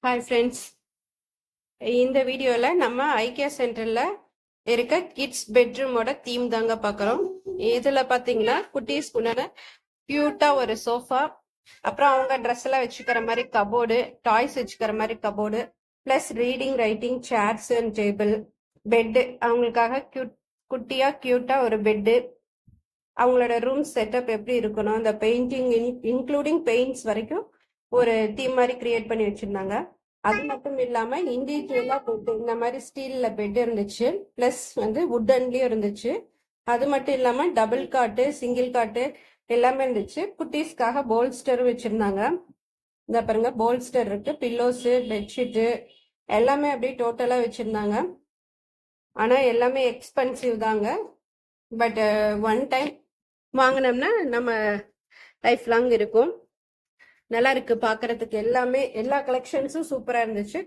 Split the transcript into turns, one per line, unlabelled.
Hi friends, இந்த வீடியோவில் நம்ம ஐக்கியா சென்டரில் இருக்க கிட்ஸ் பெட்ரூமோட தீம் தாங்க பார்க்குறோம். இதில் பார்த்தீங்கன்னா குட்டீஸ்க்குண்டான க்யூட்டாக ஒரு சோஃபா, அப்புறம் அவங்க ட்ரெஸ் எல்லாம் வச்சுக்கிற மாதிரி கபோர்டு, டாய்ஸ் வச்சுக்கிற மாதிரி cupboard, plus reading writing chairs and table, bed அவங்களுக்காக குட்டியாக க்யூட்டாக ஒரு பெட்டு, அவங்களோட ரூம் செட்டப் எப்படி இருக்கணும், இந்த பெயிண்டிங் இன்க்ளூடிங் பெயிண்ட்ஸ் வரைக்கும் ஒரு தீம் மாதிரி கிரியேட் பண்ணி வச்சுருந்தாங்க. அது மட்டும் இல்லாம இண்டிவிஜுவலா பெட் இந்த மாதிரி ஸ்டீல்ல பெட் இருந்துச்சு, பிளஸ் வந்து வுட்டன்லயும் இருந்துச்சு. அது மட்டும் இல்லாம டபுள் காட்டு, சிங்கிள் காட்டு எல்லாமே இருந்துச்சு. குட்டீஸ்க்காக போல்ஸ்டரும் வச்சிருந்தாங்க. இந்த பாருங்க, போல்ஸ்டர் இருக்கு, பில்லோஸு, பெட்ஷீட்டு எல்லாமே அப்படியே டோட்டலா வச்சிருந்தாங்க. ஆனா எல்லாமே எக்ஸ்பென்சிவ் தாங்க. பட் ஒன் டைம் வாங்கினோம்னா நம்ம லைஃப் லாங் இருக்கும். நல்லா இருக்கு பாக்குறதுக்கு. எல்லாமே எல்லா கலெக்ஷன்ஸும் சூப்பரா இருந்துச்சு.